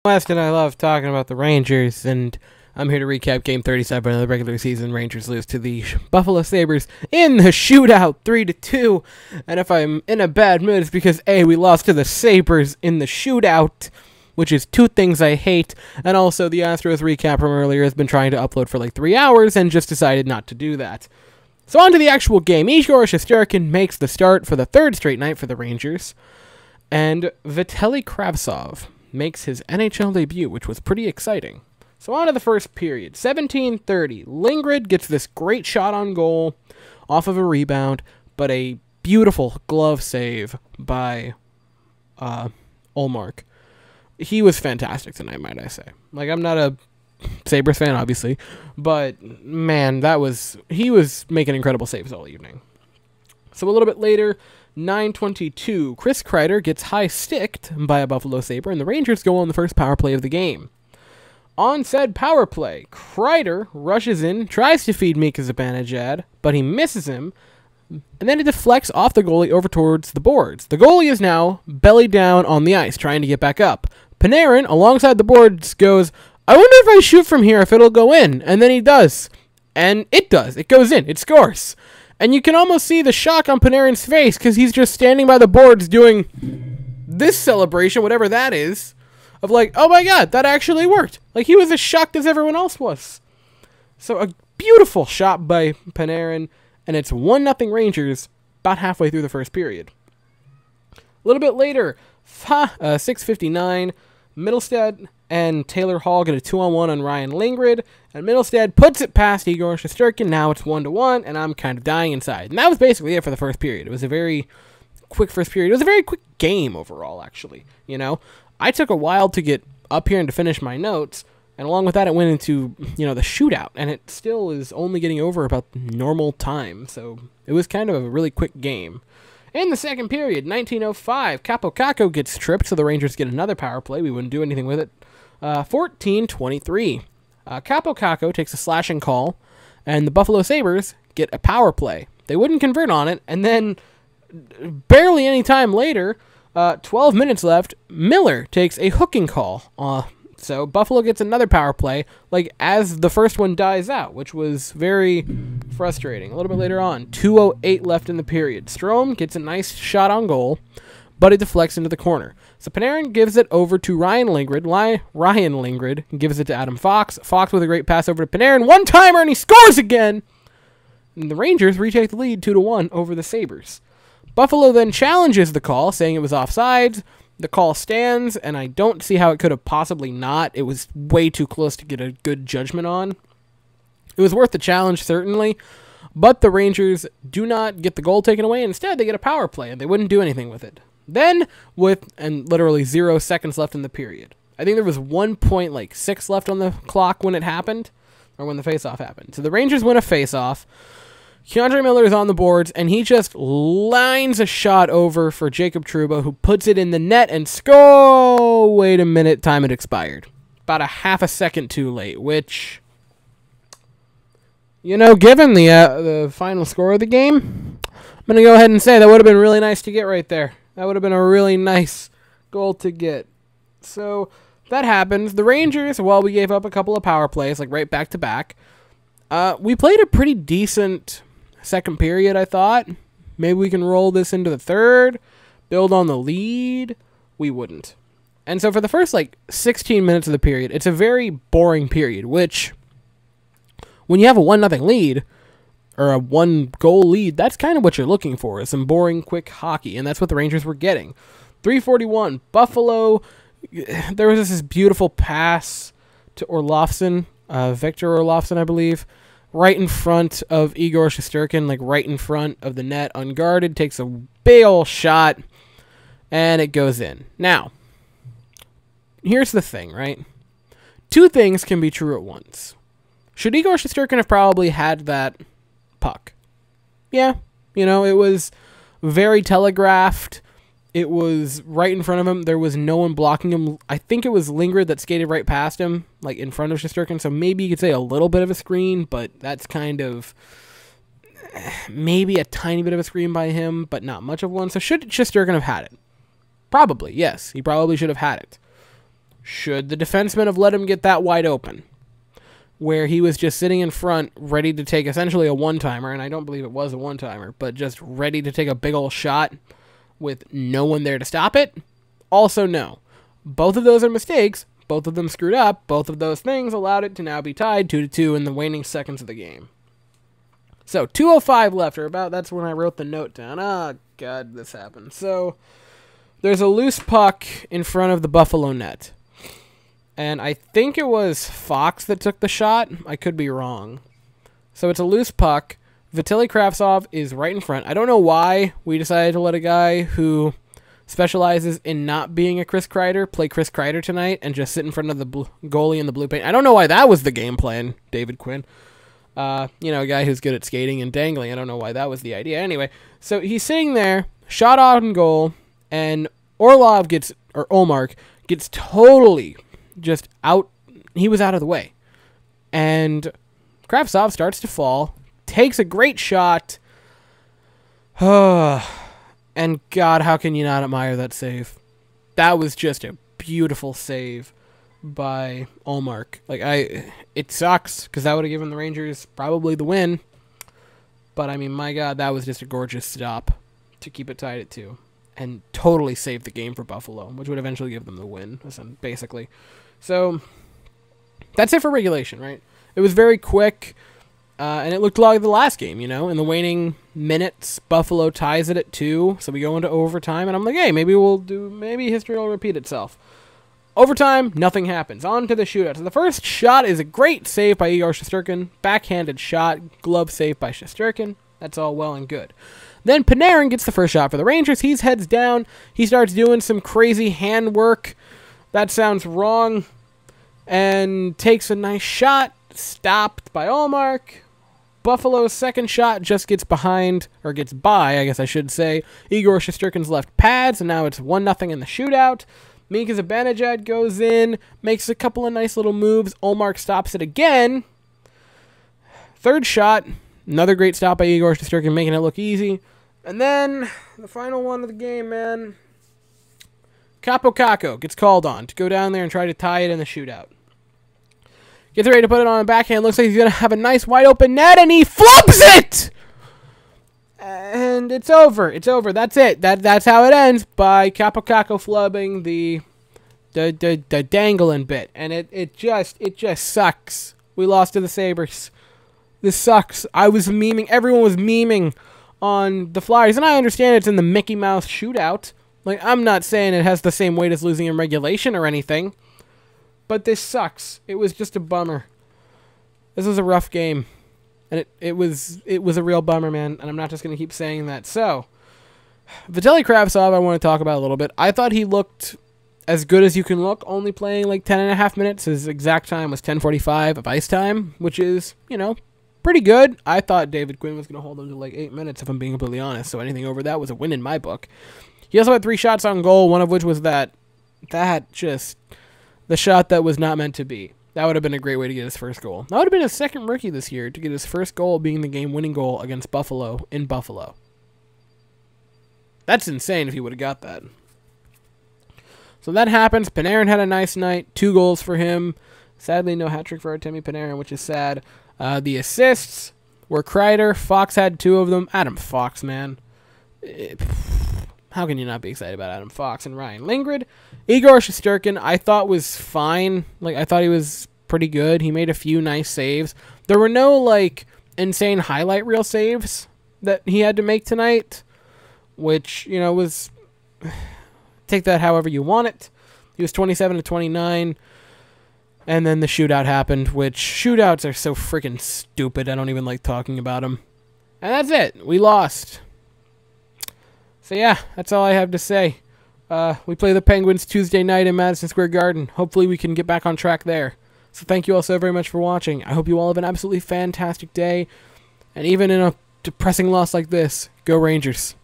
West and I love talking about the Rangers, and I'm here to recap Game 37 of the regular season. Rangers lose to the Buffalo Sabres in the shootout, 3-2. And if I'm in a bad mood, it's because A, we lost to the Sabres in the shootout, which is two things I hate, and also the Astros recap from earlier has been trying to upload for like 3 hours and just decided not to do that. So on to the actual game. Igor Shesterkin makes the start for the third straight night for the Rangers, and Vitaly Kravtsov makes his NHL debut, which was pretty exciting. So on to the first period. 17:30. Lindgren gets this great shot on goal off of a rebound, but a beautiful glove save by Ullmark. He was fantastic tonight, might I say. Like, I'm not a Sabres fan, obviously, but man, he was making incredible saves all evening. So a little bit later, 9:22, Chris Kreider gets high-sticked by a Buffalo Sabre, and the Rangers go on the first power play of the game. On said power play, Kreider rushes in, tries to feed Mika Zibanejad, but he misses him, and then it deflects off the goalie over towards the boards. The goalie is now belly down on the ice, trying to get back up. Panarin, alongside the boards, goes, "I wonder if I shoot from here if it'll go in," and then he does. And it does. It goes in. It scores. And you can almost see the shock on Panarin's face because he's just standing by the boards doing this celebration, whatever that is, of like, oh my god, that actually worked. Like, he was as shocked as everyone else was. So a beautiful shot by Panarin, and it's 1-0 Rangers about halfway through the first period. A little bit later, 6:59, Middlestad and Taylor Hall get a 2-on-1 on Ryan Lindgren, and Middlestad puts it past Igor Shesterkin. Now it's 1-1, and I'm kind of dying inside. And that was basically it for the first period. It was a very quick first period. It was a very quick game overall, actually. You know, I took a while to get up here and to finish my notes, and along with that, it went into, the shootout, and it still is only getting over about normal time. So it was kind of a really quick game. In the second period, 19:05, Kaapo Kakko gets tripped, so the Rangers get another power play. We wouldn't do anything with it. 14:23. Kaapo Kakko takes a slashing call, and the Buffalo Sabres get a power play. They wouldn't convert on it, and then barely any time later, 12 minutes left, Miller takes a hooking call. So Buffalo gets another power play, like as the first one dies out, which was very frustrating. A little bit later on, 2:08 left in the period. Strome gets a nice shot on goal, but it deflects into the corner. So Panarin gives it over to Ryan Lindgren. Ryan Lindgren gives it to Adam Fox. Fox with a great pass over to Panarin. One-timer, and he scores again! And the Rangers retake the lead 2-1 over the Sabres. Buffalo then challenges the call, saying it was offsides. The call stands, and I don't see how it could have possibly not. It was way too close to get a good judgment on. It was worth the challenge, certainly, but the Rangers do not get the goal taken away. Instead, they get a power play, and they wouldn't do anything with it. Then, and literally 0 seconds left in the period, I think there was 1.6 left on the clock when it happened, or when the faceoff happened. So the Rangers win a faceoff. Keandre Miller is on the boards, and he just lines a shot over for Jacob Trouba, who puts it in the net and score. Wait a minute, time had expired. About a half a second too late, which, given the final score of the game, I'm going to go ahead and say that would have been really nice to get right there. That would have been a really nice goal to get. So that happens. The Rangers, while we gave up a couple of power plays, like right back to back, we played a pretty decent second period, I thought. Maybe we can roll this into the third, build on the lead. We wouldn't. And so for the first 16 minutes of the period, it's a very boring period, which when you have a 1-0 lead, or a 1-goal lead, that's kind of what you're looking for, is some boring, quick hockey, and that's what the Rangers were getting. 3:41, Buffalo, there was this beautiful pass to Orlovsson, Victor Orlovsson, I believe, right in front of Igor Shesterkin, right in front of the net, unguarded, takes a big ol' shot, and it goes in. Now, here's the thing, right? Two things can be true at once. Should Igor Shesterkin have probably had that puck? Yeah, it was very telegraphed. It was right in front of him. There was no one blocking him. I think it was Lindgren that skated right past him, in front of Shesterkin. So maybe you could say a little bit of a screen, but that's kind of maybe a tiny bit of a screen by him, but not much of one. So should Shesterkin have had it? Probably, yes. He probably should have had it. Should the defenseman have let him get that wide open, where he was just sitting in front, ready to take essentially a one-timer, and I don't believe it was a one-timer, but just ready to take a big old shot with no one there to stop it? Also, no. Both of those are mistakes. Both of them screwed up. Both of those things allowed it to now be tied 2-2 in the waning seconds of the game. So, 2:05 left, or about, that's when I wrote the note down. Oh, God, this happened. So, there's a loose puck in front of the Buffalo net. And I think it was Fox that took the shot. I could be wrong. So, it's a loose puck. Vitaly Kravtsov is right in front. I don't know why we decided to let a guy who specializes in not being a Chris Kreider play Chris Kreider tonight and just sit in front of the goalie in the blue paint. I don't know why that was the game plan, David Quinn. A guy who's good at skating and dangling. I don't know why that was the idea. Anyway, so he's sitting there, shot on goal, and Ullmark gets totally just out. He was out of the way. And Kravtsov starts to fall, takes a great shot. And God, how can you not admire that save? That was just a beautiful save by Ullmark. It sucks because that would have given the Rangers probably the win. But I mean, my God, that was just a gorgeous stop to keep it tied at 2 and totally saved the game for Buffalo, which would eventually give them the win, basically. So that's it for regulation, right? It was very quick. And it looked like the last game, in the waning minutes, Buffalo ties it at 2, so we go into overtime, and I'm like, hey, maybe history will repeat itself. Overtime, nothing happens. On to the shootout. So the first shot is a great save by Igor Shesterkin, backhanded shot, glove save by Shesterkin. That's all well and good. Then Panarin gets the first shot for the Rangers. He's heads down. He starts doing some crazy handwork. That sounds wrong. And takes a nice shot, stopped by Ullmark. Buffalo's second shot just gets by, I guess I should say, Igor Shesterkin's left pads, and now it's 1-0 in the shootout. Mika Zibanejad goes in, makes a couple of nice little moves. Ullmark stops it again. Third shot, another great stop by Igor Shesterkin, making it look easy. And then, the final one of the game, man. Kaapo Kakko gets called on to go down there and try to tie it in the shootout. Gets ready to put it on a backhand. Looks like he's going to have a nice wide open net, and he flubs it! And it's over. It's over. That's it. That's how it ends, by Kaapo Kakko flubbing the dangling bit. And it just sucks. We lost to the Sabres. This sucks. I was memeing. Everyone was memeing on the Flyers, and I understand it's in the Mickey Mouse shootout. I'm not saying it has the same weight as losing in regulation or anything. But this sucks. It was just a bummer. This was a rough game. And it was a real bummer, man. And I'm not just going to keep saying that. So, Vitaly Kravtsov, I want to talk about a little bit. I thought he looked as good as you can look, only playing 10.5 minutes. His exact time was 10:45 of ice time, which is, pretty good. I thought David Quinn was going to hold him to 8 minutes, if I'm being completely honest. So anything over that was a win in my book. He also had 3 shots on goal, one of which was the shot that was not meant to be. That would have been a great way to get his first goal. That would have been his second rookie this year to get his first goal being the game-winning goal against Buffalo in Buffalo. That's insane if he would have got that. So that happens. Panarin had a nice night. 2 goals for him. Sadly, no hat-trick for Artemi Panarin, which is sad. The assists were Kreider. Fox had 2 of them. Adam Fox, man. How can you not be excited about Adam Fox and Ryan Lindgren? Igor Shesterkin, I thought was fine. I thought he was pretty good. He made a few nice saves. There were no, insane highlight reel saves that he had to make tonight, which, was... Take that however you want it. He was 27-29, and then the shootout happened, which shootouts are so freaking stupid. I don't even like talking about them. And that's it. We lost. So yeah, that's all I have to say. We play the Penguins Tuesday night in Madison Square Garden. Hopefully we can get back on track there. So thank you all so very much for watching. I hope you all have an absolutely fantastic day. And even in a depressing loss like this, go Rangers.